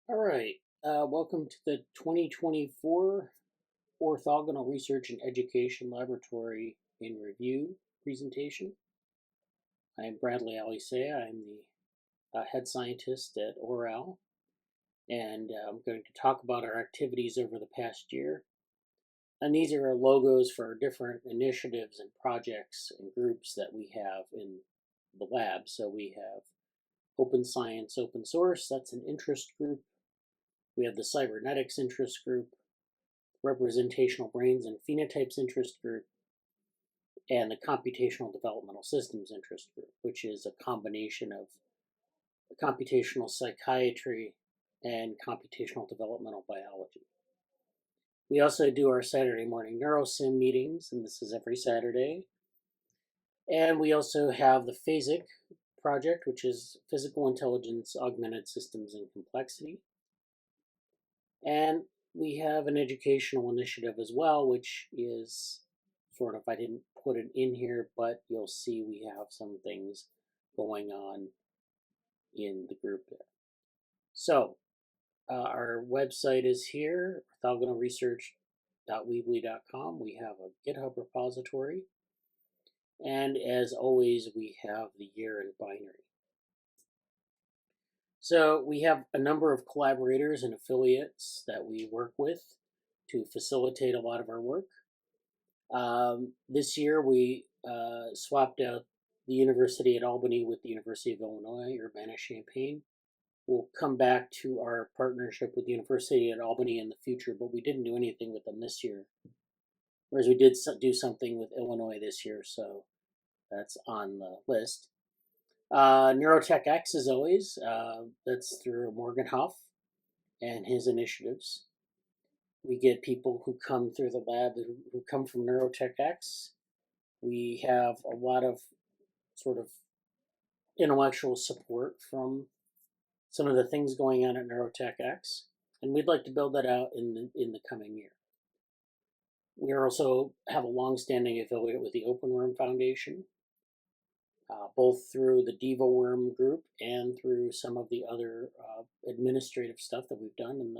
All right. Welcome to the 2024 Orthogonal Research and Education Laboratory in Review presentation. I am Bradley Alicea. I'm the head scientist at OREL, and I'm going to talk about our activities over the past year. And these are our logos for our different initiatives and projects and groups that we have in the lab. So we have Open Science, Open Source, that's an interest group. We have the Cybernetics interest group, Representational Brains and Phenotypes interest group, and the Computational Developmental Systems interest group, which is a combination of computational psychiatry and computational developmental biology. We also do our Saturday morning NeuroSim meetings, and this is every Saturday. And we also have the PHASIC project, which is Physical Intelligence, Augmented Systems, and Complexity. And we have an educational initiative as well, which is sort of, I didn't put it in here, but you'll see we have some things going on in the group there. So our website is here, orthogonalresearch.weebly.com. We have a GitHub repository. And as always, we have the year in binary. So we have a number of collaborators and affiliates that we work with to facilitate a lot of our work. This year we swapped out the University at Albany with the University of Illinois, Urbana-Champaign. We'll come back to our partnership with the University at Albany in the future, but we didn't do anything with them this year. Whereas we did do something with Illinois this year, so that's on the list. Neurotech X, as always, that's through Morgan Huff and his initiatives. We get people who come through the lab who come from Neurotech X. We have a lot of sort of intellectual support from some of the things going on at Neurotech X, and we'd like to build that out in the coming year. We also have a long-standing affiliate with the OpenWorm Foundation, both through the DevoWorm group and through some of the other administrative stuff that we've done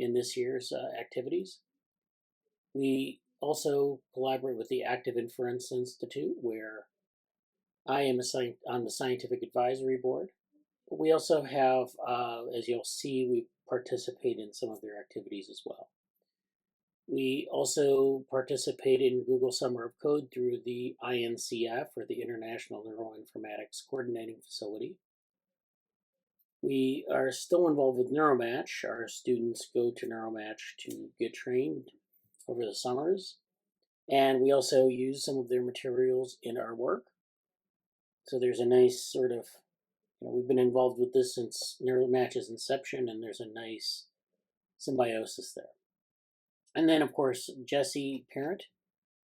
in this year's activities. We also collaborate with the Active Inference Institute, where I am on the scientific advisory board. But we also have, as you'll see, we participate in some of their activities as well. We also participate in Google Summer of Code through the INCF, or the International Neuroinformatics Coordinating Facility. We are still involved with Neuromatch. Our students go to Neuromatch to get trained over the summers. And we also use some of their materials in our work. So there's a nice sort of, we've been involved with this since Neuromatch's inception, and there's a nice symbiosis there. And then, of course, Jesse Parent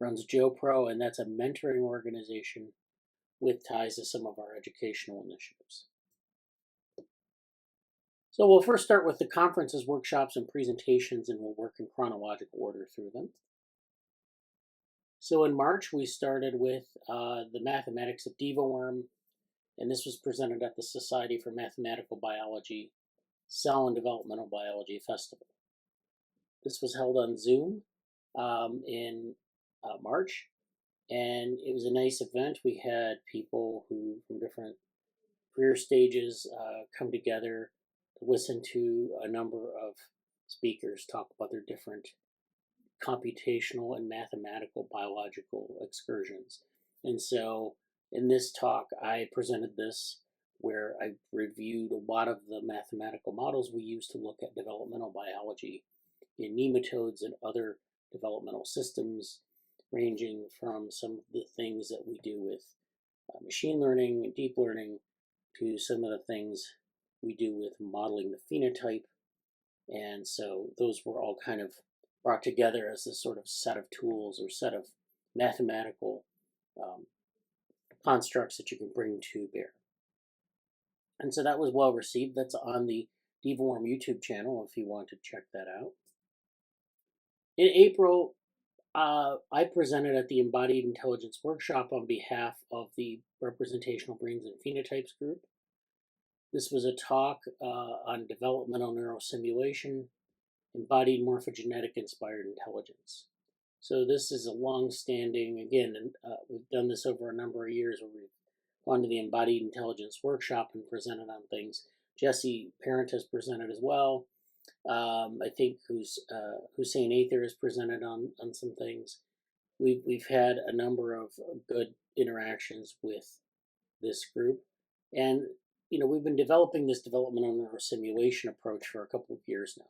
runs JoePro, and that's a mentoring organization with ties to some of our educational initiatives. So we'll first start with the conferences, workshops, and presentations, and we'll work in chronological order through them. So in March, we started with the mathematics of DevoWorm, and this was presented at the Society for Mathematical Biology Cell and Developmental Biology Festival. This was held on Zoom in March, and it was a nice event. We had people who from different career stages come together to listen to a number of speakers talk about their different computational and mathematical biological excursions. And so in this talk, I presented this where I reviewed a lot of the mathematical models we use to look at developmental biology in nematodes and other developmental systems, ranging from some of the things that we do with machine learning and deep learning to some of the things we do with modeling the phenotype. And so those were all kind of brought together as this sort of set of tools or set of mathematical constructs that you can bring to bear. And so that was well received. That's on the DevoWorm YouTube channel if you want to check that out. In April, I presented at the Embodied Intelligence Workshop on behalf of the Representational Brains and Phenotypes group. This was a talk on developmental neurosimulation, embodied morphogenetic inspired intelligence. So this is a long-standing, again, and we've done this over a number of years where we've gone to the embodied intelligence workshop and presented on things. Jesse Parent has presented as well. I think Hussein Ather has presented on some things. We've had a number of good interactions with this group, and we've been developing this developmental neurosimulation approach for a couple of years now.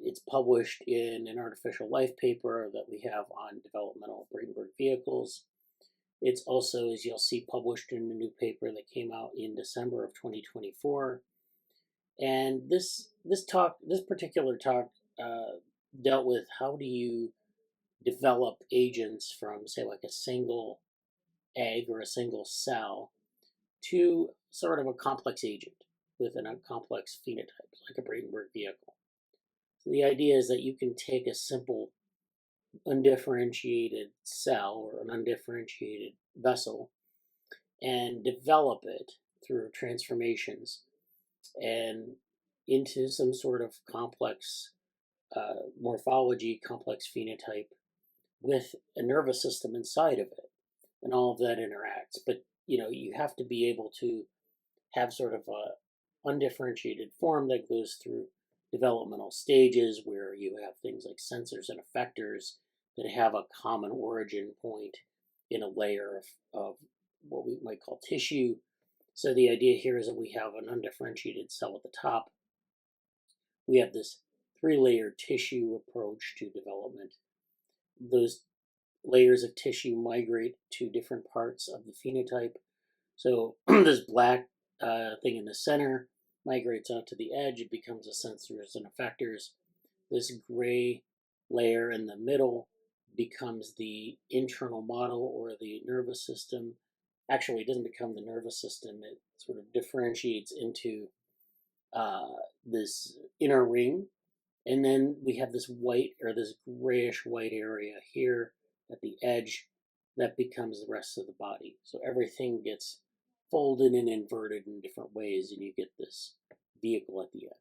It's published in an artificial life paper that we have on developmental Bradenburg vehicles. It's also, as you'll see, published in a new paper that came out in December of 2024. And this particular talk, dealt with how do you develop agents from, say, like a single egg or a single cell to sort of a complex agent within a complex phenotype, like a Bradenburg vehicle. So the idea is that you can take a simple undifferentiated cell or an undifferentiated vessel and develop it through transformations and into some sort of complex morphology, complex phenotype with a nervous system inside of it, and all of that interacts. But you have to be able to have sort of a undifferentiated form that goes through developmental stages where you have things like sensors and effectors that have a common origin point in a layer of what we might call tissue. So the idea here is that we have an undifferentiated cell at the top. We have this 3-layer tissue approach to development. Those layers of tissue migrate to different parts of the phenotype. So this black thing in the center migrates out to the edge. It becomes a sensors and effectors. This gray layer in the middle becomes the internal model or the nervous system. Actually, it doesn't become the nervous system. It sort of differentiates into this inner ring. And then we have this white or this grayish white area here at the edge that becomes the rest of the body. So everything gets folded and inverted in different ways, and you get this vehicle at the end.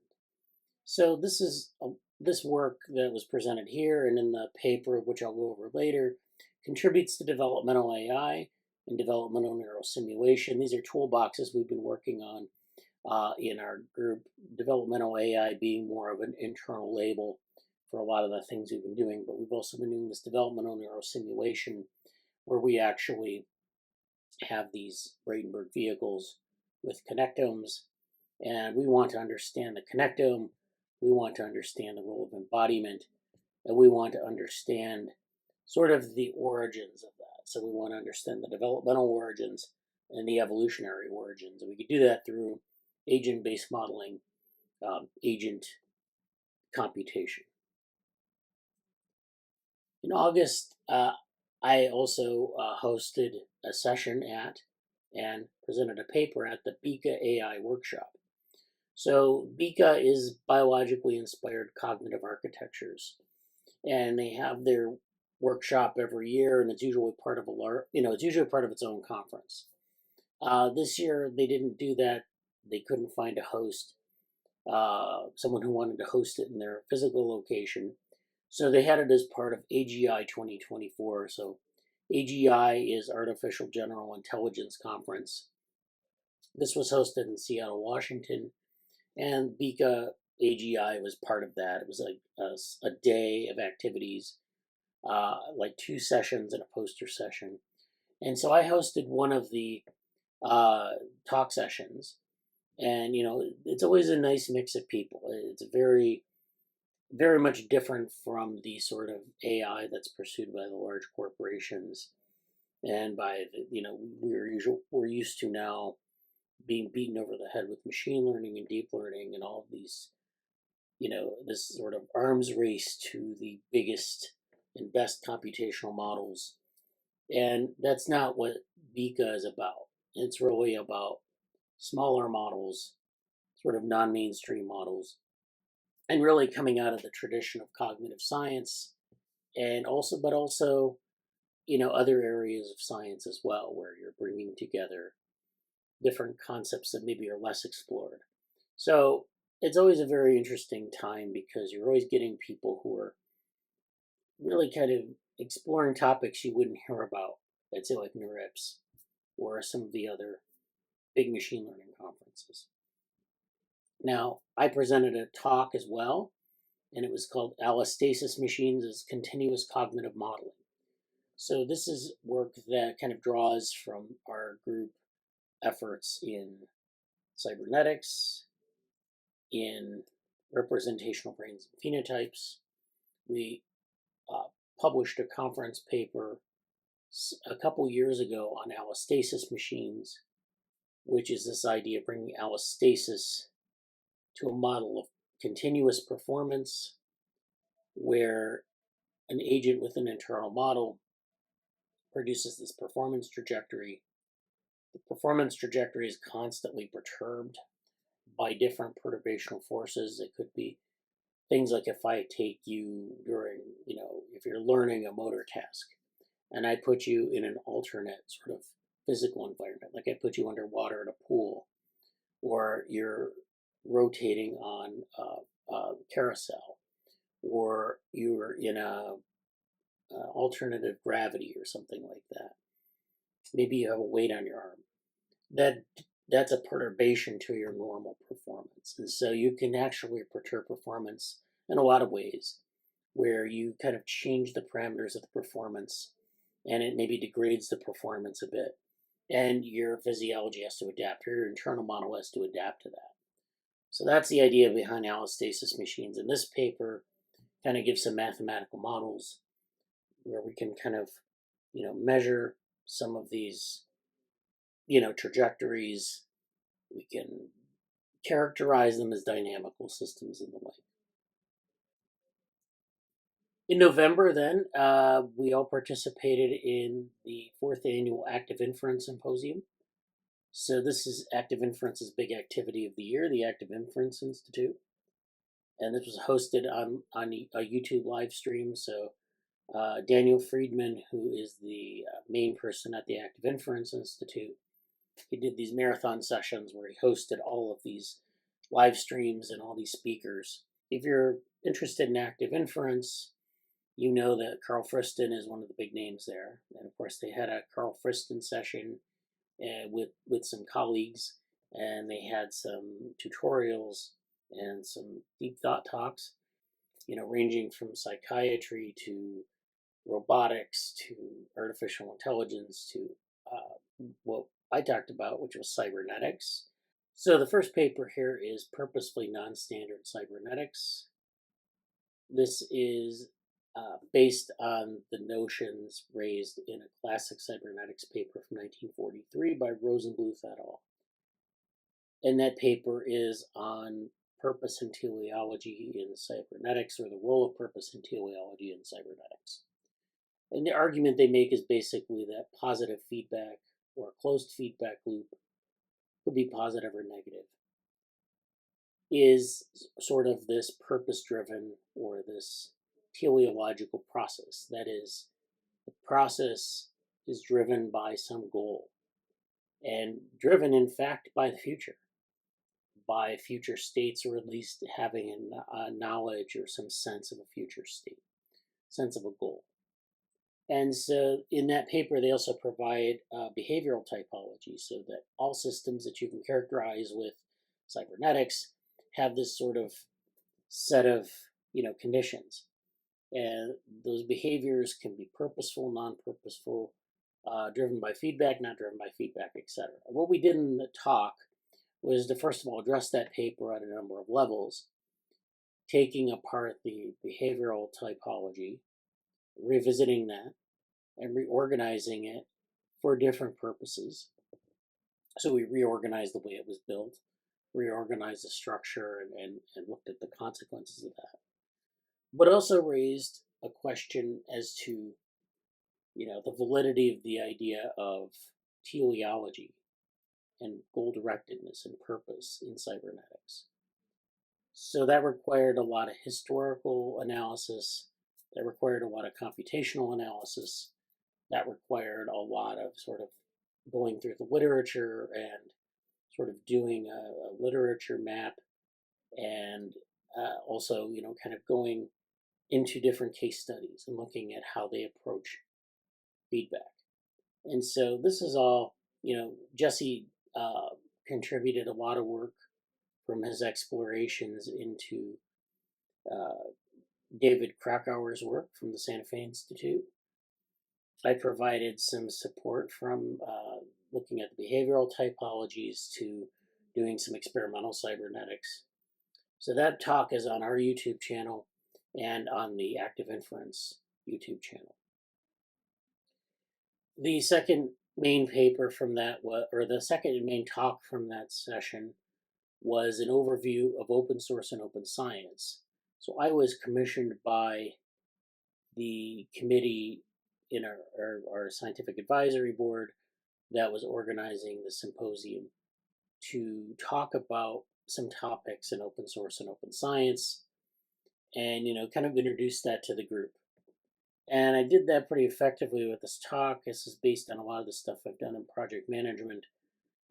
So this is this work that was presented here and in the paper, which I'll go over later, contributes to developmental AI and developmental neurosimulation. These are toolboxes we've been working on in our group, developmental AI being more of an internal label for a lot of the things we've been doing, but we've also been doing this developmental neurosimulation where we actually have these Bradenburg vehicles with connectomes, and we want to understand the connectome, we want to understand the role of embodiment, and we want to understand sort of the origins of that. So we want to understand the developmental origins and the evolutionary origins, and we could do that through agent-based modeling, agent computation. In August, I also hosted a session at and presented a paper at the BICA AI workshop. So BICA is biologically inspired cognitive architectures, and they have their workshop every year, and it's usually part of it's usually part of its own conference. This year they didn't do that. They couldn't find a host, someone who wanted to host it in their physical location. So they had it as part of AGI 2024. So AGI is Artificial General Intelligence Conference. This was hosted in Seattle, Washington, and BICA AGI was part of that. It was like a day of activities, like 2 sessions and a poster session. And so I hosted one of the talk sessions. And, it's always a nice mix of people. It's very, very much different from the sort of AI that's pursued by the large corporations and by we're used to now being beaten over the head with machine learning and deep learning and all of these, this sort of arms race to the biggest and best computational models. And that's not what BICA is about. It's really about smaller models, sort of non-mainstream models, and really coming out of the tradition of cognitive science, and also other areas of science as well, where you're bringing together different concepts that maybe are less explored. So it's always a very interesting time because you're always getting people who are really kind of exploring topics you wouldn't hear about, let's say like NeurIPS or some of the other big machine learning conferences. Now, I presented a talk as well, and it was called Allostasis Machines as Continuous Cognitive Modeling. So this is work that kind of draws from our group efforts in cybernetics, in representational brains and phenotypes. We published a conference paper a couple years ago on allostasis machines, which is this idea of bringing allostasis to a model of continuous performance where an agent with an internal model produces this performance trajectory. The performance trajectory is constantly perturbed by different perturbational forces. It could be things like if I take you during, if you're learning a motor task and I put you in an alternate sort of physical environment, like I put you underwater in a pool, or you're rotating on a carousel, or you're in a alternative gravity or something like that. Maybe you have a weight on your arm. That's a perturbation to your normal performance. And so you can actually perturb performance in a lot of ways where you kind of change the parameters of the performance and it maybe degrades the performance a bit. And your physiology has to adapt, or your internal model has to adapt to that. So that's the idea behind allostasis machines. And this paper kind of gives some mathematical models where we can kind of, measure some of these, trajectories. We can characterize them as dynamical systems and the like. In November, then, we all participated in the 4th annual Active Inference Symposium. So this is Active Inference's big activity of the year, the Active Inference Institute. And this was hosted on a YouTube live stream. So Daniel Friedman, who is the main person at the Active Inference Institute, he did these marathon sessions where he hosted all of these live streams and all these speakers. If you're interested in active inference, you know that Carl Friston is one of the big names there. And of course, they had a Carl Friston session with some colleagues, and they had some tutorials and some deep thought talks, ranging from psychiatry to robotics to artificial intelligence to what I talked about, which was cybernetics. So the first paper here is Purposefully Non-Standard Cybernetics. This is based on the notions raised in a classic cybernetics paper from 1943 by Rosenbluth et al. And that paper is on purpose and teleology in cybernetics, or the role of purpose and teleology in cybernetics. And the argument they make is basically that positive feedback or a closed feedback loop, could be positive or negative, is sort of this purpose-driven or this teleological process. That is, the process is driven by some goal, and driven, in fact, by the future, by future states, or at least having a knowledge or some sense of a future state, sense of a goal. And so in that paper, they also provide behavioral typology, so that all systems that you can characterize with cybernetics have this sort of set of conditions. And those behaviors can be purposeful, non-purposeful, driven by feedback, not driven by feedback, etc. What we did in the talk was to, first of all, address that paper at a number of levels, taking apart the behavioral typology, revisiting that, and reorganizing it for different purposes. So we reorganized the way it was built, reorganized the structure, and looked at the consequences of that. But also raised a question as to, the validity of the idea of teleology and goal-directedness and purpose in cybernetics. So that required a lot of historical analysis, that required a lot of computational analysis, that required a lot of sort of going through the literature and sort of doing a literature map and also, kind of going into different case studies and looking at how they approach feedback. And so this is all, Jesse contributed a lot of work from his explorations into uh, David Krakauer's work from the Santa Fe Institute. I provided some support from looking at the behavioral typologies to doing some experimental cybernetics. So that talk is on our YouTube channel and on the Active Inference YouTube channel. The second main paper from that, or the second main talk from that session, was an overview of open source and open science. So I was commissioned by the committee in our scientific advisory board that was organizing the symposium to talk about some topics in open source and open science and kind of introduce that to the group. And I did that pretty effectively with this talk. This is based on a lot of the stuff I've done in project management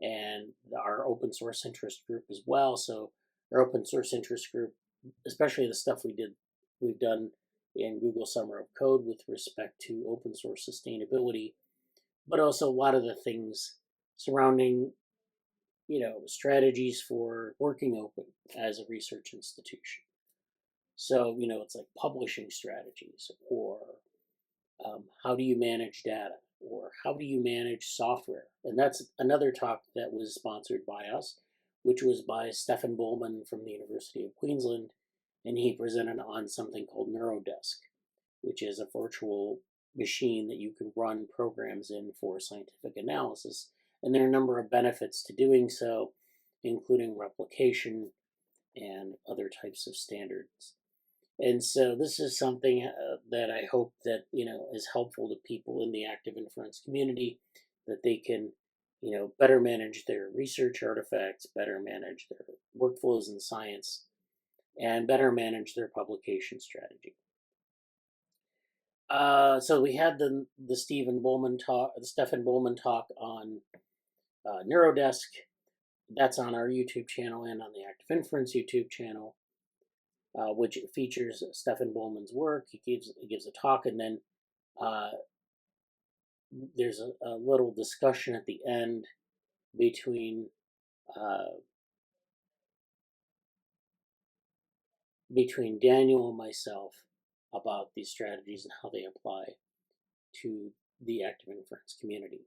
and our open source interest group as well. So our open source interest group, especially the stuff we've done in Google Summer of Code with respect to open source sustainability, but also a lot of the things surrounding, strategies for working open as a research institution. So, it's like publishing strategies, or how do you manage data, or how do you manage software? And that's another talk that was sponsored by us, which was by Stefan Bowman from the University of Queensland, and he presented on something called NeuroDesk, which is a virtual machine that you can run programs in for scientific analysis. And there are a number of benefits to doing so, including replication and other types of standards. And so this is something that I hope that, is helpful to people in the active inference community, that they can, better manage their research artifacts, better manage their workflows in science, and better manage their publication strategy. So we had the Stefan Bowman talk on NeuroDesk. That's on our YouTube channel and on the Active Inference YouTube channel, which features Stefan Bowman's work. He gives a talk, and then there's a little discussion at the end between Daniel and myself about these strategies and how they apply to the active inference community.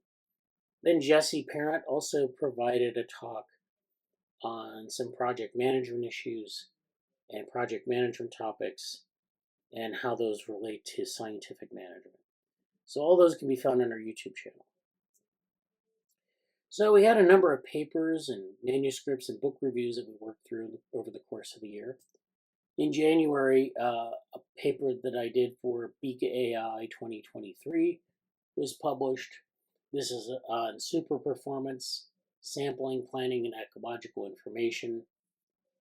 Then Jesse Parent also provided a talk on some project management issues and project management topics and how those relate to scientific management. So all those can be found on our YouTube channel. So we had a number of papers and manuscripts and book reviews that we worked through over the course of the year. In January, a paper that I did for Beacon AI 2023 was published. This is on super performance, sampling, planning, and ecological information.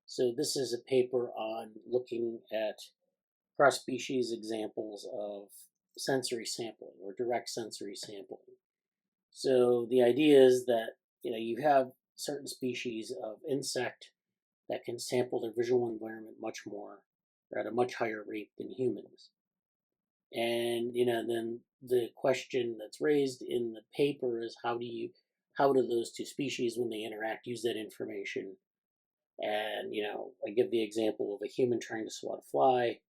So this is a paper on looking at cross-species examples of sensory sampling or direct sensory sampling. So the idea is that you have certain species of insect that can sample their visual environment much more, or at a much higher rate than humans. And then the question that's raised in the paper is how do those two species, when they interact, use that information? And I give the example of a human trying to swat a fly,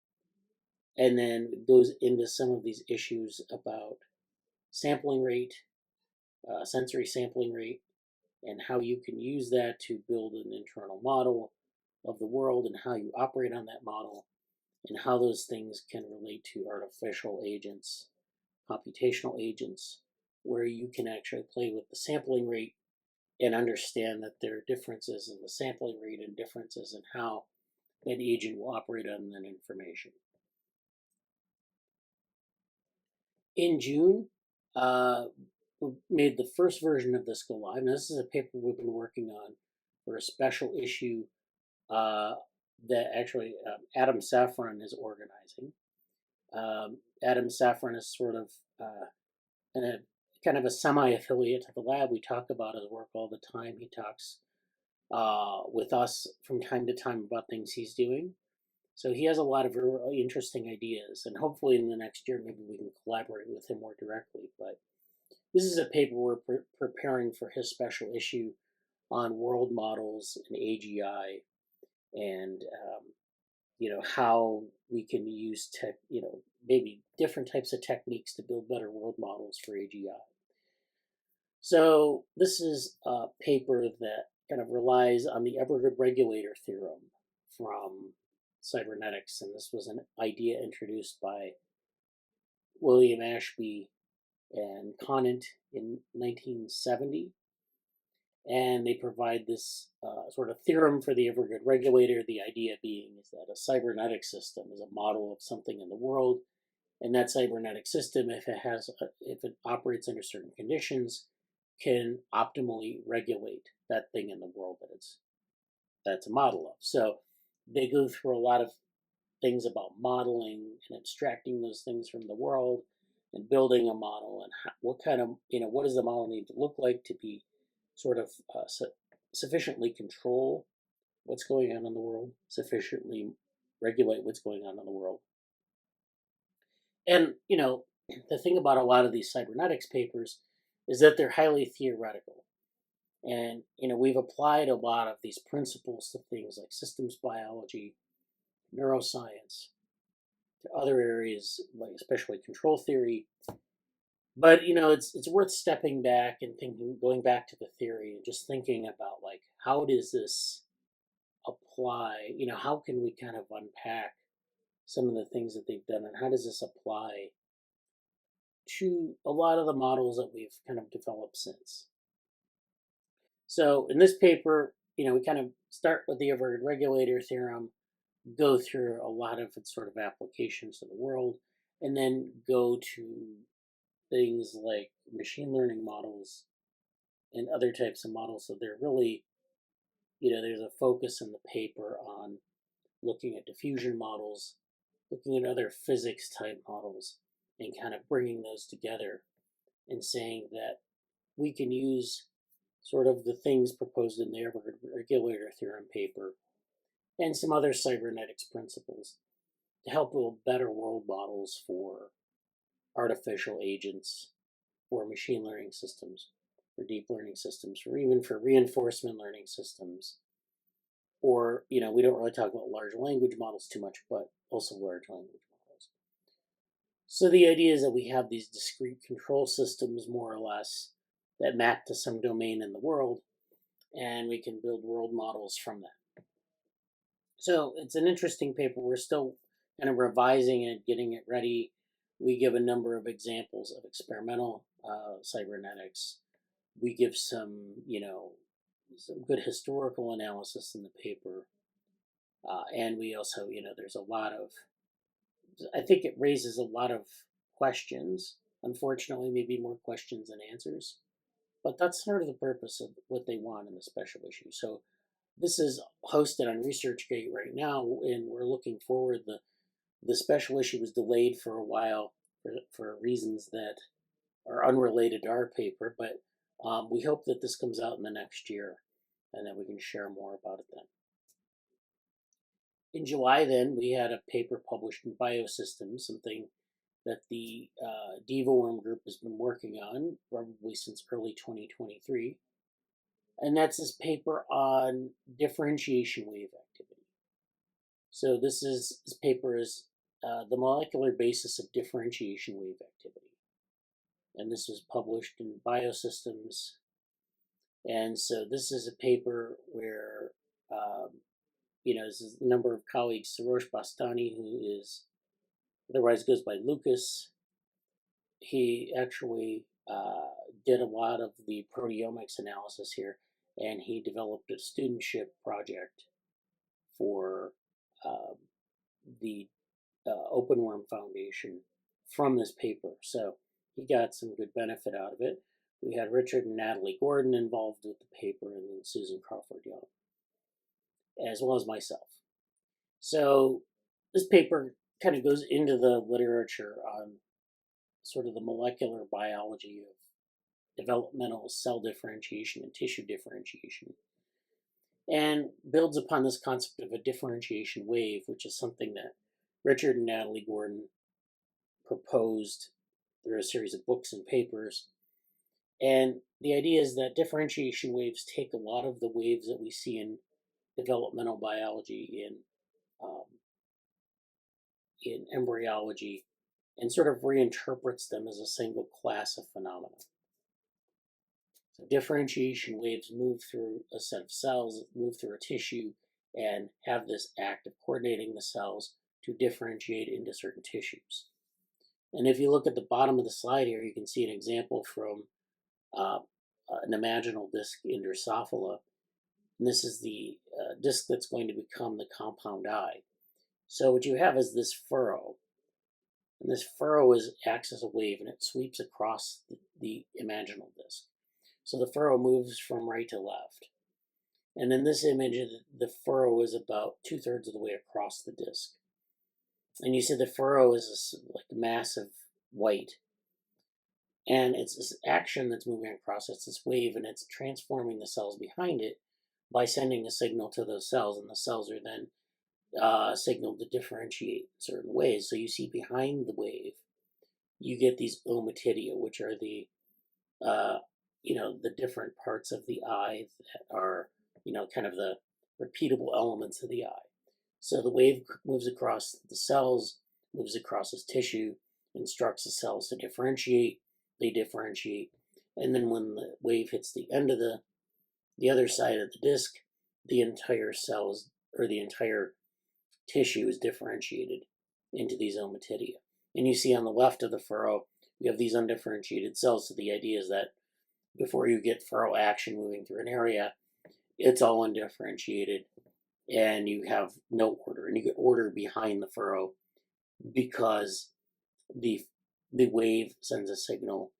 and then it goes into some of these issues about sampling rate, sensory sampling rate, and how you can use that to build an internal model of the world and how you operate on that model, and how those things can relate to artificial agents, computational agents, where you can actually play with the sampling rate and understand that there are differences in the sampling rate and differences in how an agent will operate on that information. In June, we made the first version of this go live. Now, this is a paper we've been working on for a special issue that actually Adam Safran is organizing. Adam Safran is sort of kind of a semi-affiliate to the lab. We talk about his work all the time. He talks with us from time to time about things he's doing. So he has a lot of really interesting ideas, and hopefully in the next year maybe we can collaborate with him more directly. But this is a paper we're preparing for his special issue on world models and AGI, and how we can use maybe different types of techniques to build better world models for AGI. So this is a paper that kind of relies on the Evergood regulator theorem from cybernetics, and this was an idea introduced by William Ashby and Conant in 1970. And they provide this sort of theorem for the Evergood regulator. The idea being is that a cybernetic system is a model of something in the world, and that cybernetic system, if it operates under certain conditions, can optimally regulate that thing in the world that's a model of. So they go through a lot of things about modeling and abstracting those things from the world and building a model, and what does the model need to look like to be sort of sufficiently control what's going on in the world, sufficiently regulate what's going on in the world. And the thing about a lot of these cybernetics papers is that they're highly theoretical. And we've applied a lot of these principles to things like systems biology, neuroscience, to other areas like especially control theory. But it's worth stepping back and going back to the theory and just thinking about like how does this apply? How can we kind of unpack some of the things that they've done, and how does this apply to a lot of the models that we've kind of developed since? So in this paper, we kind of start with the Evergood regulator theorem, go through a lot of its sort of applications to the world, and then go to things like machine learning models and other types of models. So they're really, there's a focus in the paper on looking at diffusion models, looking at other physics type models, and kind of bringing those together and saying that we can use sort of the things proposed in the Evergood regulator theorem paper and some other cybernetics principles to help build better world models for artificial agents, for machine learning systems, for deep learning systems, or even for reinforcement learning systems. Or, we don't really talk about large language models too much, but also large language models. So the idea is that we have these discrete control systems, more or less, that map to some domain in the world, and we can build world models from that. So it's an interesting paper. We're still kind of revising it, getting it ready. We give a number of examples of experimental cybernetics. We give some good historical analysis in the paper. And we also, there's a lot of, I think it raises a lot of questions. Unfortunately, maybe more questions than answers. But that's sort of the purpose of what they want in the special issue. So this is hosted on ResearchGate right now, and we're looking forward. The special issue was delayed for a while for reasons that are unrelated to our paper, but we hope that this comes out in the next year and that we can share more about it then. In July, then, we had a paper published in Biosystems, something that the DevaWorm group has been working on probably since early 2023. And that's this paper on differentiation wave activity. So this paper is the molecular basis of differentiation wave activity. And this was published in Biosystems. And so this is a paper where, this is a number of colleagues, Sarosh Bastani, who is otherwise goes by Lucas. He actually did a lot of the proteomics analysis here, and he developed a studentship project for the OpenWorm Foundation from this paper. So he got some good benefit out of it. We had Richard and Natalie Gordon involved with the paper, and then Susan Crawford Young, as well as myself. So this paper kind of goes into the literature on sort of the molecular biology of developmental cell differentiation and tissue differentiation. and builds upon this concept of a differentiation wave, which is something that Richard and Natalie Gordon proposed through a series of books and papers. And the idea is that differentiation waves take a lot of the waves that we see in developmental biology, um, in embryology, and sort of reinterprets them as a single class of phenomena. So differentiation waves move through a set of cells, move through a tissue, and have this act of coordinating the cells to differentiate into certain tissues. And if you look at the bottom of the slide here, you can see an example from uh, an imaginal disc in Drosophila. And this is the disc that's going to become the compound eye. So what you have is this furrow. And this furrow acts as a wave, and it sweeps across the imaginal disc. So the furrow moves from right to left. And in this image, the furrow is about 2/3 of the way across the disc. And you see the furrow is like massive white. And it's this action that's moving across. It's this wave, and it's transforming the cells behind it by sending a signal to those cells. And the cells are then signaled to differentiate in certain ways. So you see behind the wave, you get these ommatidia, which are the the different parts of the eye that are kind of the repeatable elements of the eye. So the wave moves across the cells, moves across this tissue, instructs the cells to differentiate. They differentiate, and then when the wave hits the end of the other side of the disc, the entire cells or the entire tissue is differentiated into these ommatidia. And you see on the left of the furrow, you have these undifferentiated cells. So the idea is that before you get furrow action moving through an area, it's all undifferentiated, and you have no order. And you get order behind the furrow because the wave sends a signal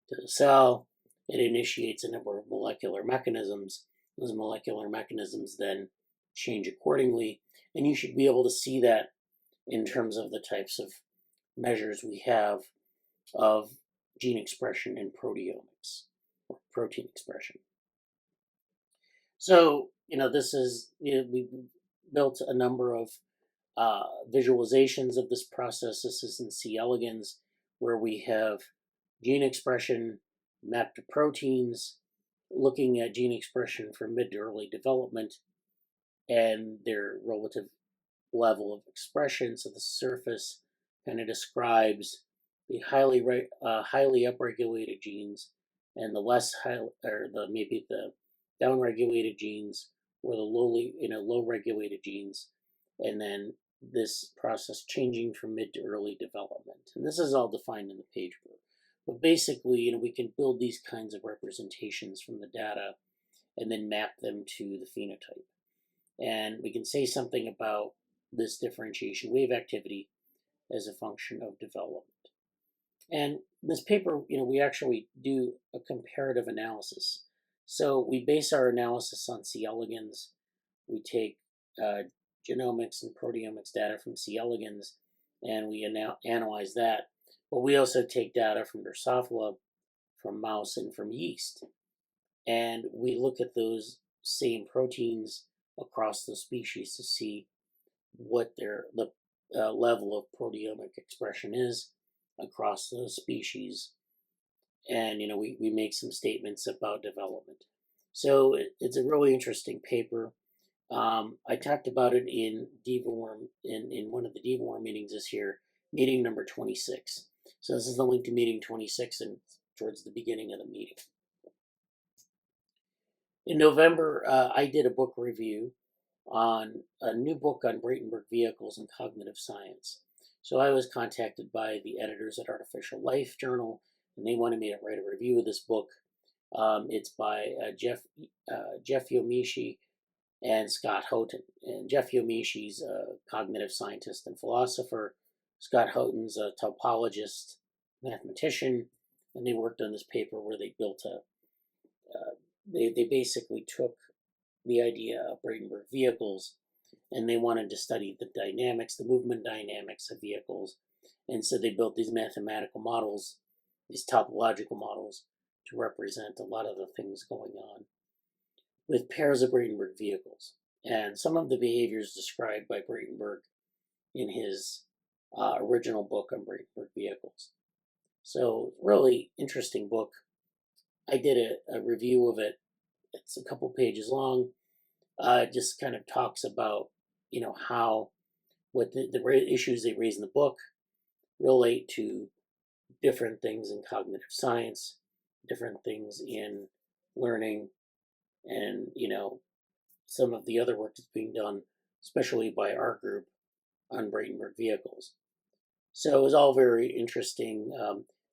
to the cell. It initiates a number of molecular mechanisms. Those molecular mechanisms then change accordingly, and you should be able to see that in terms of the types of measures we have of gene expression in proteomics, or protein expression. So, this is, we built a number of visualizations of this process. This is in C. elegans, where we have gene expression mapped to proteins, looking at gene expression for mid to early development and their relative level of expression. So the surface kind of describes the highly upregulated genes, and the less high, or maybe the downregulated genes, or the low regulated genes, and then this process changing from mid to early development. And this is all defined in the page group. But basically, we can build these kinds of representations from the data and then map them to the phenotype. And we can say something about this differentiation wave activity as a function of development. And in this paper, we actually do a comparative analysis. So we base our analysis on C. elegans. We take genomics and proteomics data from C. elegans, and we analyze that. But we also take data from Drosophila, from mouse, and from yeast. And we look at those same proteins across the species to see what the level of proteomic expression is across the species. And, we make some statements about development. So it's a really interesting paper. I talked about it in DVORM, in one of the DVORM meetings this year, meeting number 26. So this is the link to meeting 26 and towards the beginning of the meeting. In November, I did a book review on a new book on Bratenberg vehicles and cognitive science. So I was contacted by the editors at Artificial Life Journal, and they wanted me to write a review of this book. It's by Jeff Yomishi and Scott Houghton. And Jeff Yomishi's a cognitive scientist and philosopher. Scott Houghton's a topologist, mathematician, and they worked on this paper where they built they basically took the idea of Bratenberg vehicles, and they wanted to study the dynamics, the movement dynamics of vehicles. And so they built these mathematical models, these topological models, to represent a lot of the things going on with pairs of Bradenberg vehicles. And some of the behaviors described by Bradenberg in his original book on Bradenberg vehicles. So, really interesting book. I did a review of it. It's a couple pages long. It just kind of talks about, how what the issues they raise in the book relate to different things in cognitive science, different things in learning, and some of the other work that's being done, especially by our group on Bradenberg vehicles. So it was all very interesting.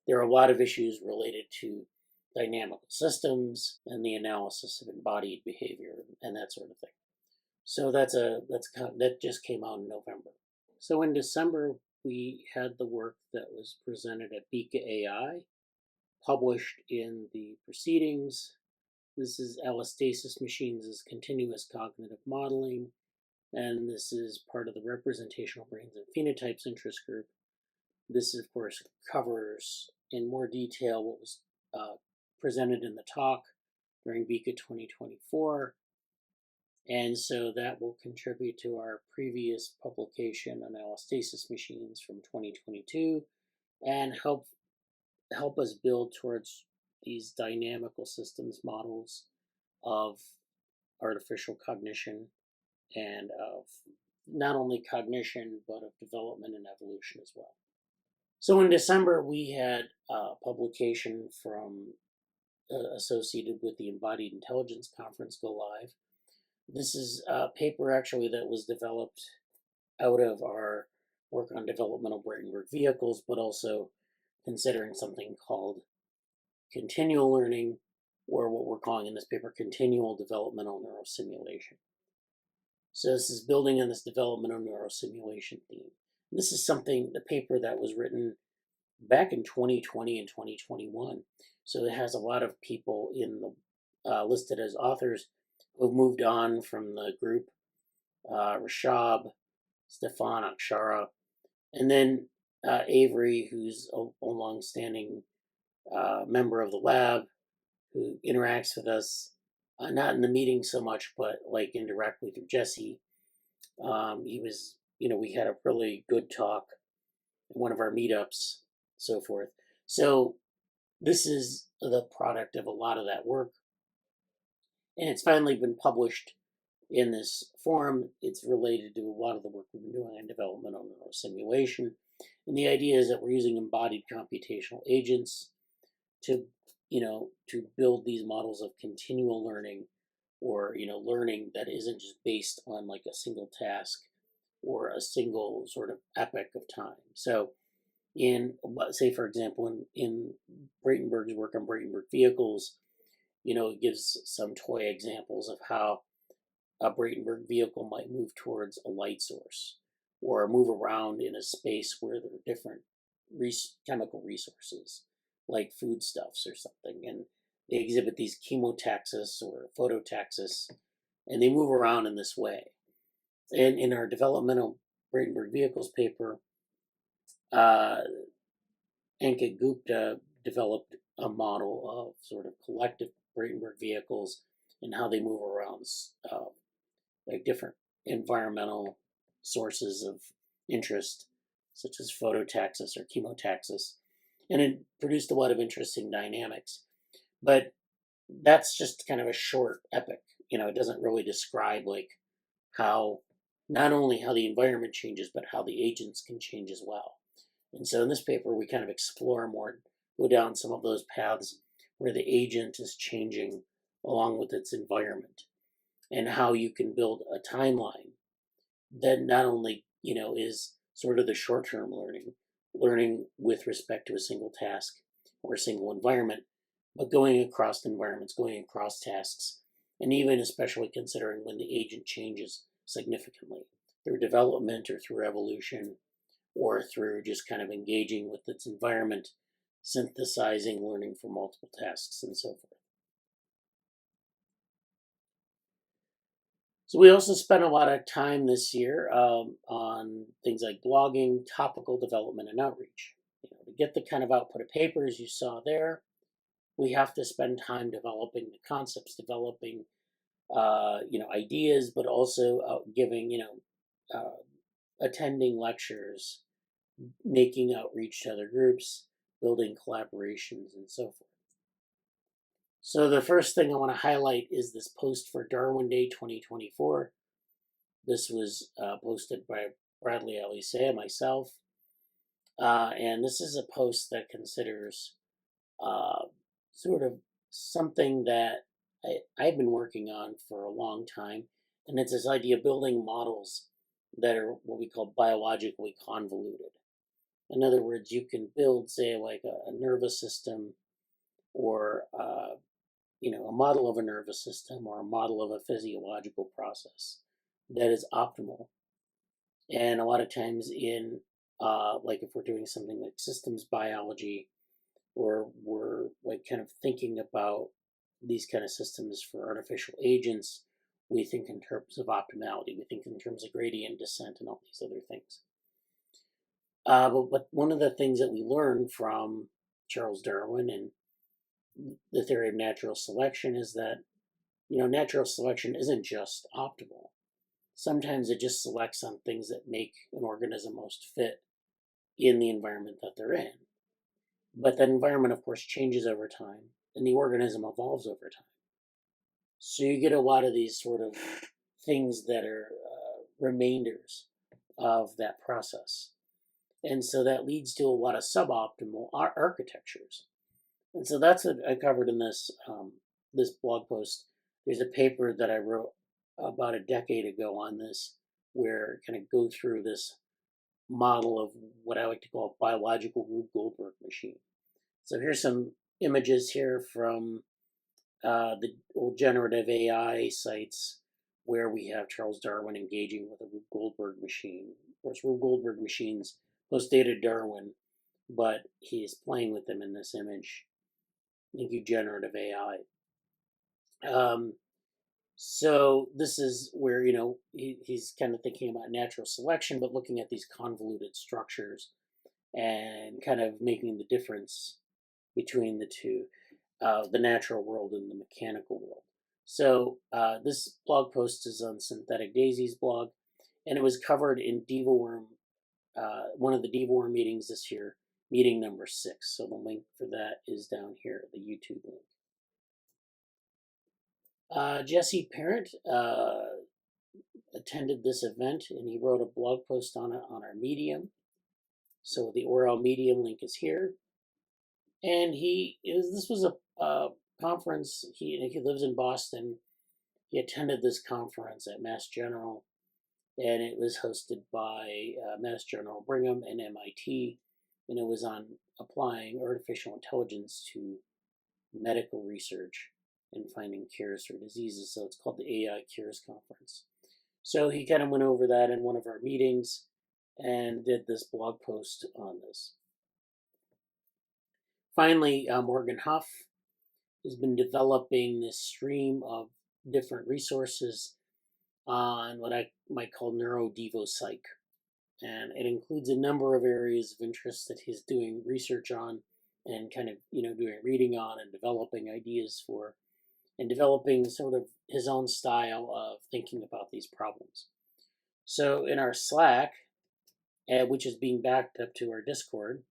There are a lot of issues related to dynamical systems and the analysis of embodied behavior and that sort of thing. So that just came out in November. So in December we had the work that was presented at Beacon AI, published in the proceedings. This is allostasis machines as continuous cognitive modeling, and this is part of the representational brains and phenotypes interest group. This, of course, covers in more detail what was presented in the talk during BICA 2024. And so that will contribute to our previous publication on allostasis machines from 2022 and help us build towards these dynamical systems models of artificial cognition and of not only cognition but of development and evolution as well. So in December we had a publication from associated with the Embodied Intelligence Conference go live. This is a paper actually that was developed out of our work on developmental Bradenberg vehicles, but also considering something called continual learning, or what we're calling in this paper continual developmental neurosimulation. So this is building on this developmental neurosimulation theme. And this is something, the paper that was written back in 2020 and 2021. So it has a lot of people in the listed as authors who have moved on from the group. Rashab, Stefan Akshara, and then Avery, who's a long-standing member of the lab, who interacts with us, not in the meeting so much, but like indirectly through Jesse. He was, we had a really good talk in one of our meetups, so forth. So this is the product of a lot of that work, and it's finally been published in this forum. It's related to a lot of the work we've been doing on developmental neurosimulation. And the idea is that we're using embodied computational agents to build these models of continual learning, or learning that isn't just based on like a single task or a single sort of epoch of time. So in, say for example, in Bradenberg's work on Bradenberg vehicles, it gives some toy examples of how a Bradenberg vehicle might move towards a light source or move around in a space where there are different chemical resources like foodstuffs or something, and they exhibit these chemotaxis or phototaxis, and they move around in this way. And in our developmental Bradenberg vehicles paper, Ankit Gupta developed a model of sort of collective Bradenberg vehicles and how they move around like different environmental sources of interest, such as phototaxis or chemotaxis. And it produced a lot of interesting dynamics. But that's just kind of a short epic. It doesn't really describe like how, not only how the environment changes, but how the agents can change as well. And so in this paper, we kind of explore more, go down some of those paths where the agent is changing along with its environment, and how you can build a timeline that not only, is sort of the short-term learning with respect to a single task or a single environment, but going across environments, going across tasks, and even especially considering when the agent changes significantly through development or through evolution or through just kind of engaging with its environment, synthesizing learning for multiple tasks, and so forth. So we also spent a lot of time this year on things like blogging, topical development, and outreach. To get the kind of output of papers you saw there, we have to spend time developing the concepts, developing ideas, but also giving, attending lectures, making outreach to other groups, building collaborations, and so forth. So the first thing I want to highlight is this post for Darwin Day 2024. This was posted by Bradley Alicea, myself, and this is a post that considers uh, sort of something that I've been working on for a long time, and it's this idea of building models that are what we call biologically convoluted. In other words, you can build, say, like a nervous system, or a model of a nervous system, or a model of a physiological process that is optimal. And a lot of times, in like if we're doing something like systems biology, or we're like kind of thinking about these kind of systems for artificial agents, we think in terms of optimality. We think in terms of gradient descent and all these other things. But one of the things that we learned from Charles Darwin and the theory of natural selection is that, natural selection isn't just optimal. Sometimes it just selects on things that make an organism most fit in the environment that they're in. But that environment, of course, changes over time, and the organism evolves over time. So you get a lot of these sort of things that are remainders of that process. And so that leads to a lot of suboptimal architectures. And so that's what I covered in this blog post. There's a paper that I wrote about a decade ago on this, where I kind of go through this model of what I like to call a biological Rube Goldberg machine. So here's some images here from the old generative AI sites, where we have Charles Darwin engaging with a Rube Goldberg machine. Of course, Rube Goldberg machines postdated Darwin, but he's playing with them in this image. Thank you, generative AI. So this is where, he's kind of thinking about natural selection, but looking at these convoluted structures and kind of making the difference between the two, the natural world and the mechanical world. So this blog post is on Synthetic Daisy's blog, and it was covered in DevaWorm, one of the DevaWorm meetings this year, meeting number 6. So the link for that is down here, the YouTube link. Jesse Parent attended this event, and he wrote a blog post on it on our Medium. So the OREL Medium link is here. And this was a conference. He lives in Boston. He attended this conference at Mass General, and it was hosted by Mass General Brigham and MIT, and it was on applying artificial intelligence to medical research and finding cures for diseases. So it's called the AI Cures Conference. So he kind of went over that in one of our meetings and did this blog post on this. Finally, Morgan Huff has been developing this stream of different resources on what I might call neurodevopsych. And it includes a number of areas of interest that he's doing research on, and kind of, doing reading on and developing ideas for, and developing sort of his own style of thinking about these problems. So in our Slack, which is being backed up to our Discord,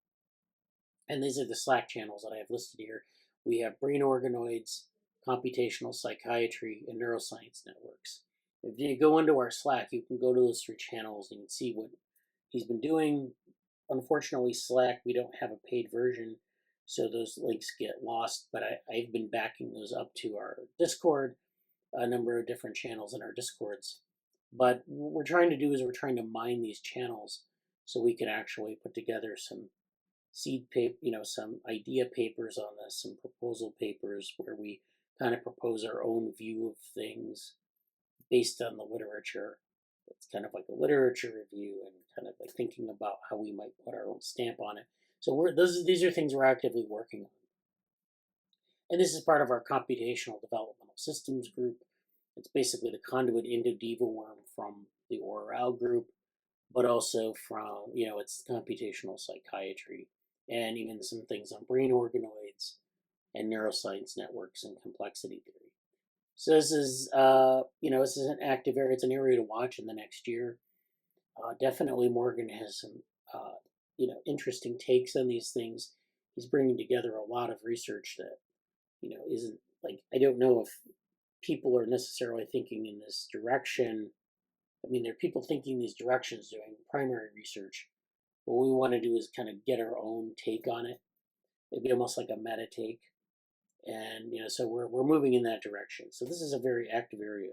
and these are the Slack channels that I have listed here, we have brain organoids, computational psychiatry, and neuroscience networks. If you go into our Slack, you can go to those 3 channels and you can see what he's been doing. Unfortunately, Slack, we don't have a paid version, so those links get lost, but I've been backing those up to our Discord, a number of different channels in our Discords. But what we're trying to do is we're trying to mine these channels so we can actually put together some seed paper, some idea papers on this, some proposal papers where we kind of propose our own view of things based on the literature. It's kind of like a literature review and kind of like thinking about how we might put our own stamp on it. So these are things we're actively working on. And this is part of our computational developmental systems group. It's basically the conduit into DevaWorm from the OREL group, but also from, it's computational psychiatry, and even some things on brain organoids and neuroscience networks and complexity theory. So this is, this is an active area. It's an area to watch in the next year. Definitely, Morgan has some, interesting takes on these things. He's bringing together a lot of research that, isn't like I don't know if people are necessarily thinking in this direction. I mean, there are people thinking these directions doing primary research. What we want to do is kind of get our own take on it. It'd be almost like a meta take, and so we're moving in that direction. So this is a very active area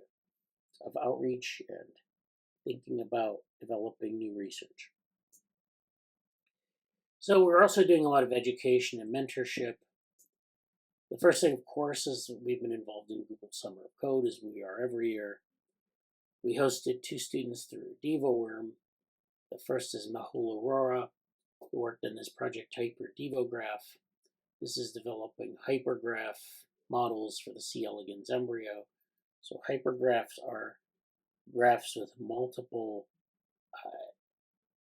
of outreach and thinking about developing new research. So we're also doing a lot of education and mentorship. The first thing, of course, is we've been involved in Google Summer of Code, as we are every year. We hosted 2 students through DevoWorm. The first is Mahul Arora, who worked on this project Hyper DevoGraph. This is developing hypergraph models for the C. elegans embryo. So hypergraphs are graphs with multiple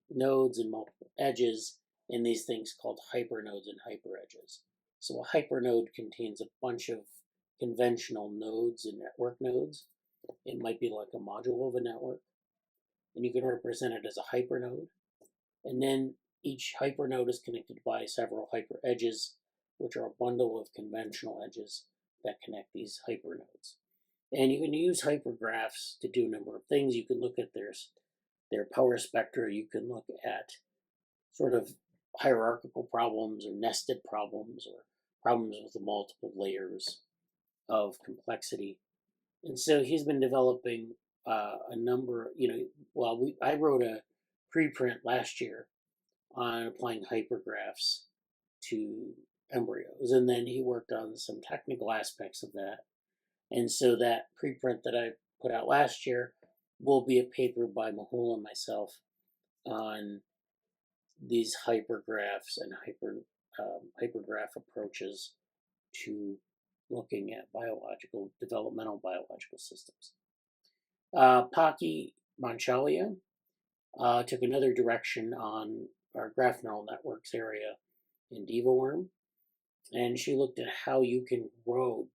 nodes and multiple edges, and these things called hypernodes and hyperedges. So a hypernode contains a bunch of conventional nodes and network nodes. It might be like a module of a network, and you can represent it as a hypernode. And then each hypernode is connected by several hyperedges, which are a bundle of conventional edges that connect these hypernodes. And you can use hypergraphs to do a number of things. You can look at their power spectra. You can look at sort of hierarchical problems or nested problems or problems with multiple layers of complexity. And so he's been developing a number, I wrote a preprint last year on applying hypergraphs to embryos, and then he worked on some technical aspects of that. And so that preprint that I put out last year will be a paper by Mahul and myself on these hypergraphs and hypergraph approaches to looking at developmental biological systems. Paki Manchalia took another direction on our graph neural networks area in DevoWorm, and she looked at how you can grow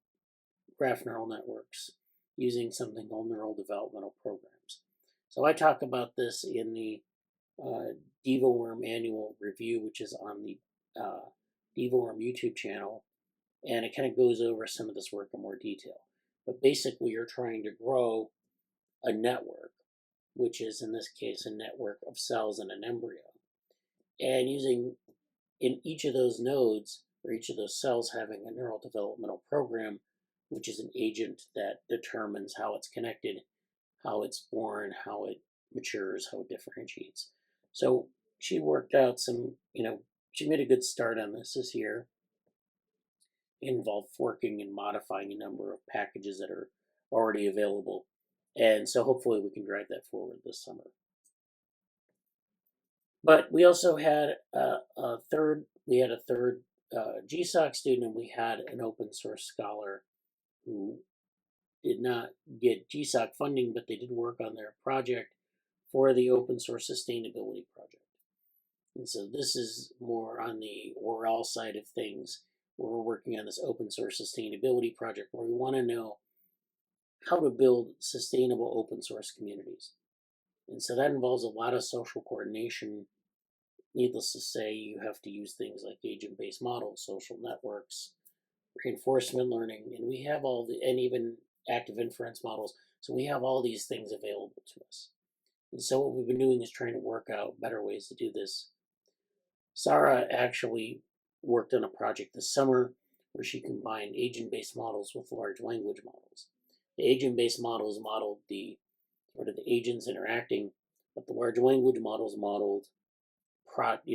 graph neural networks using something called neural developmental programs. So I talk about this in the DevoWorm annual review, which is on the DevoWorm YouTube channel, and it kind of goes over some of this work in more detail. But basically, you're trying to grow a network, which is in this case a network of cells in an embryo, and using in each of those nodes or each of those cells having a neural developmental program, which is an agent that determines how it's connected, how it's born, how it matures, how it differentiates. So she worked out she made a good start on this year. It involved forking and modifying a number of packages that are already available. And so hopefully we can drive that forward this summer. But we also had a third GSOC student, and we had an open source scholar who did not get GSOC funding, but they did work on their project for the open source sustainability project. And so this is more on the OREL side of things, where we're working on this open source sustainability project where we want to know how to build sustainable open source communities. And so that involves a lot of social coordination. Needless to say, you have to use things like agent-based models, social networks, reinforcement learning, and we have and even active inference models. So we have all these things available to us. And so what we've been doing is trying to work out better ways to do this. Sarah actually worked on a project this summer where she combined agent-based models with large language models. The agent-based models modeled the agents interacting, but the large language models modeled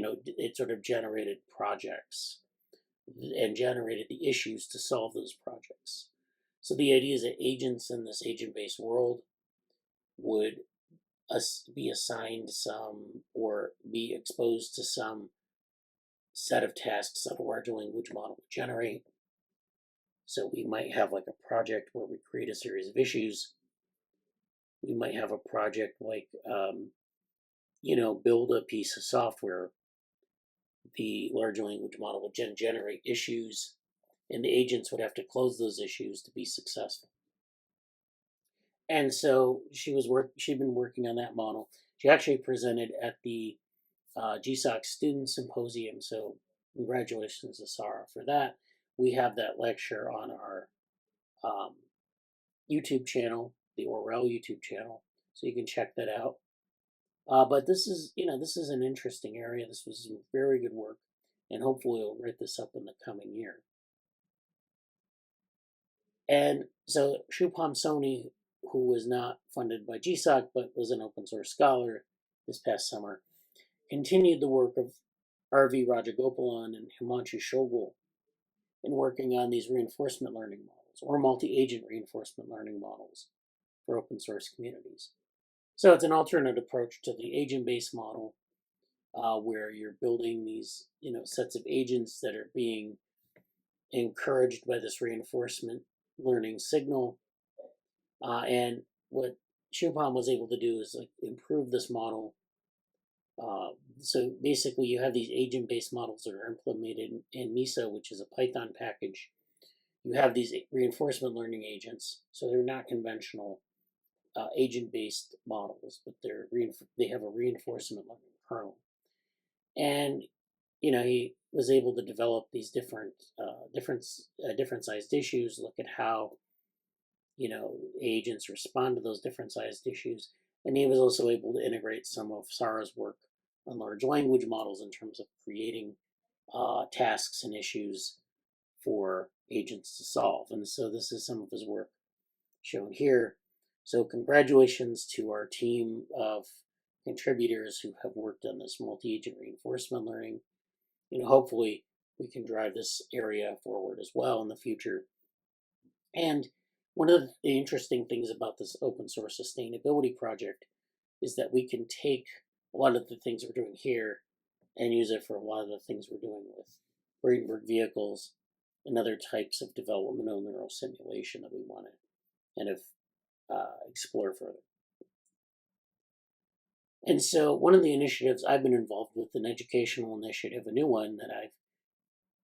it sort of generated projects and generated the issues to solve those projects. So the idea is that agents in this agent-based world would be assigned some or be exposed to some set of tasks that a large language model would generate. So we might have like a project where we create a series of issues. We might have a project like, build a piece of software. The large language model would generate issues, and the agents would have to close those issues to be successful. And so she'd been working on that model. She actually presented at the GSOC Student Symposium. So congratulations to Sarah for that. We have that lecture on our um, YouTube channel, the OREL YouTube channel, so you can check that out. But this is, this is an interesting area. This was some very good work, and hopefully we'll write this up in the coming year. And so Shubham Soni, who was not funded by GSOC but was an open source scholar this past summer, continued the work of R.V. Rajagopalan and Himanshu Shogul in working on these reinforcement learning models or multi-agent reinforcement learning models for open source communities. So it's an alternate approach to the agent-based model, where you're building these, sets of agents that are being encouraged by this reinforcement learning signal. And what Shubham was able to do is like improve this model. So basically, you have these agent-based models that are implemented in Mesa, which is a Python package. You have these reinforcement learning agents, so they're not conventional agent-based models, but they have a reinforcement learning kernel. And he was able to develop these different sized issues, look at how agents respond to those different sized issues, and he was also able to integrate some of Sarah's work on large language models in terms of creating tasks and issues for agents to solve. And so this is some of his work shown here. So congratulations to our team of contributors who have worked on this multi-agent reinforcement learning. Hopefully we can drive this area forward as well in the future. And one of the interesting things about this open source sustainability project is that we can take a lot of the things we're doing here and use it for a lot of the things we're doing with Bradenburg vehicles and other types of developmental neural simulation that we want to kind of explore further. And so one of the initiatives I've been involved with, an educational initiative, a new one that I've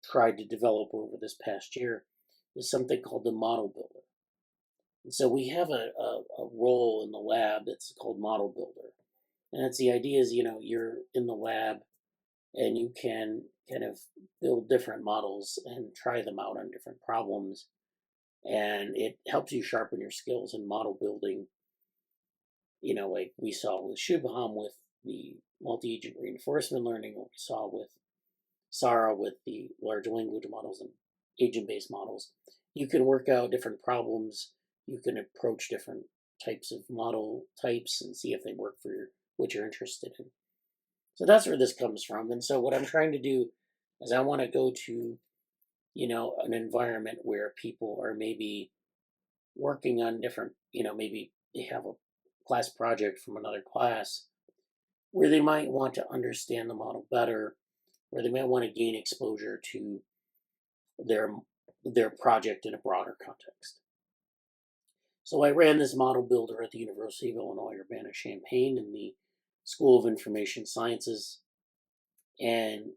tried to develop over this past year, is something called the Model Builder. And so we have a role in the lab that's called Model Builder. And it's the idea is, you're in the lab and you can kind of build different models and try them out on different problems. And it helps you sharpen your skills in model building, like we saw with Shubham with the multi-agent reinforcement learning, what we saw with Sarah with the large language models and agent-based models. You can work out different problems. You can approach different types of model types and see if they work for what you're interested in. So that's where this comes from. And so what I'm trying to do is I want to go to, an environment where people are maybe working on different, maybe they have a class project from another class where they might want to understand the model better, where they might want to gain exposure to their project in a broader context. So I ran this model builder at the University of Illinois Urbana-Champaign in the School of Information Sciences. And,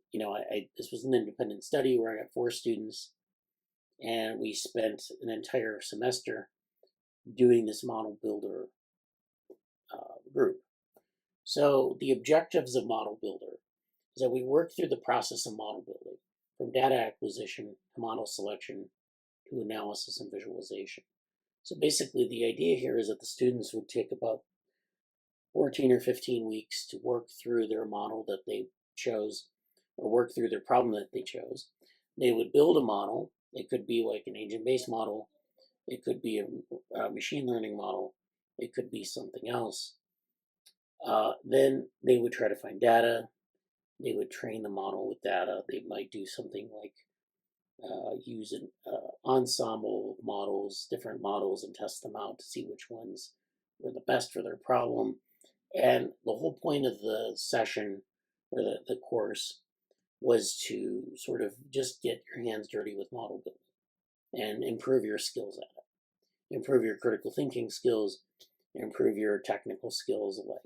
this was an independent study where I got 4 students, and we spent an entire semester doing this model builder group. So the objectives of model builder is that we work through the process of model building, from data acquisition to model selection to analysis and visualization. So basically the idea here is that the students would take about 14 or 15 weeks to work through their model that they chose or work through their problem that they chose. They would build a model. It could be like an agent-based model. It could be a machine learning model. It could be something else. Then they would try to find data. They would train the model with data. They might do something like use an ensemble models, different models, and test them out to see which ones were the best for their problem. And the whole point of the session or the course was to sort of just get your hands dirty with model building and improve your skills at it, improve your critical thinking skills, improve your technical skills alike.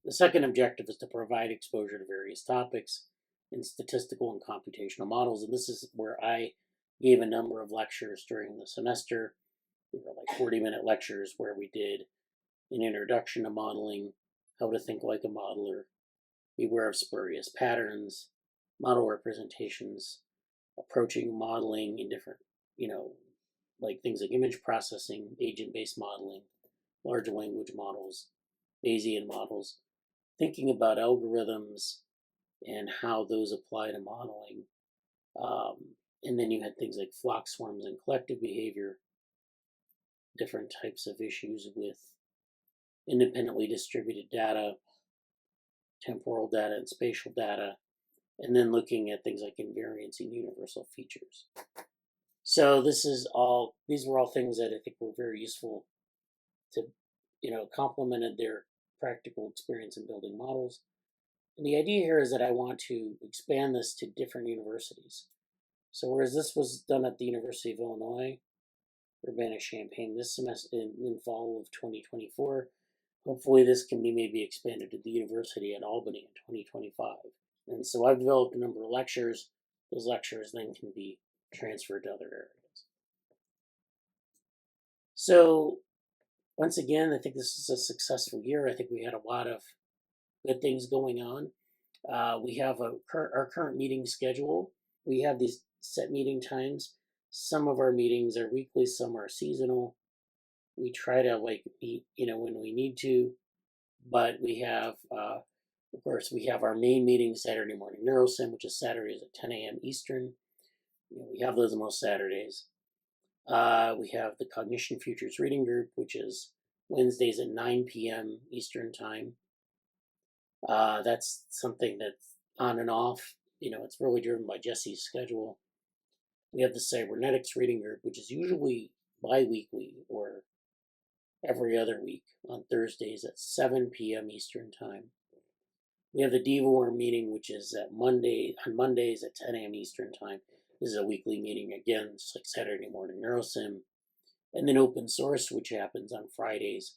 The second objective is to provide exposure to various topics in statistical and computational models. And this is where I gave a number of lectures during the semester. They were like 40-minute lectures where we did an introduction to modeling, how to think like a modeler, beware of spurious patterns, model representations, approaching modeling in different, like things like image processing, agent-based modeling, large language models, Bayesian models, thinking about algorithms and how those apply to modeling. And then you had things like flock swarms and collective behavior, different types of issues with independently distributed data, temporal data, and spatial data, and then looking at things like invariance and universal features. So these were all things that I think were very useful to, complemented their practical experience in building models. And the idea here is that I want to expand this to different universities. So whereas this was done at the University of Illinois, Urbana-Champaign this semester in fall of 2024, hopefully this can be maybe expanded to the University at Albany in 2025. And so I've developed a number of lectures. Those lectures then can be transferred to other areas. So once again, I think this is a successful year. I think we had a lot of good things going on. We have our current meeting schedule. We have these set meeting times. Some of our meetings are weekly, some are seasonal. We try to meet, when we need to, but we have, of course, we have our main meeting Saturday morning NeuroSim, which is Saturdays at 10 a.m. Eastern. We have those most Saturdays. We have the Cognition Futures Reading Group, which is Wednesdays at 9 p.m. Eastern Time. That's something that's on and off. It's really driven by Jesse's schedule. We have the Cybernetics Reading Group, which is usually bi-weekly or every other week on Thursdays at 7 p.m. Eastern Time. We have the DevaWorm meeting, which is on Mondays at 10 a.m. Eastern Time. This is a weekly meeting again, just like Saturday morning NeuroSim. And then Open Source, which happens on Fridays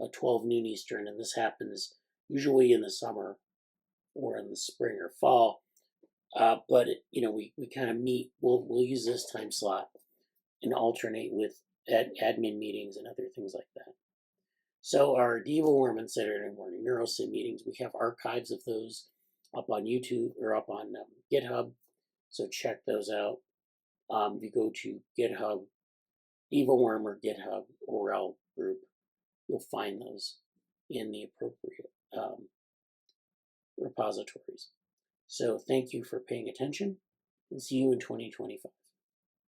at 12 noon Eastern, and this happens usually in the summer or in the spring or fall. But we kind of meet. We'll use this time slot and alternate with admin meetings and other things like that. So our DevaWorm and Saturday morning NeuroSim meetings, we have archives of those up on YouTube or up on GitHub. So check those out. If you go to GitHub, DevaWorm or GitHub OREL group, you'll find those in the appropriate repositories. So thank you for paying attention, and see you in 2025.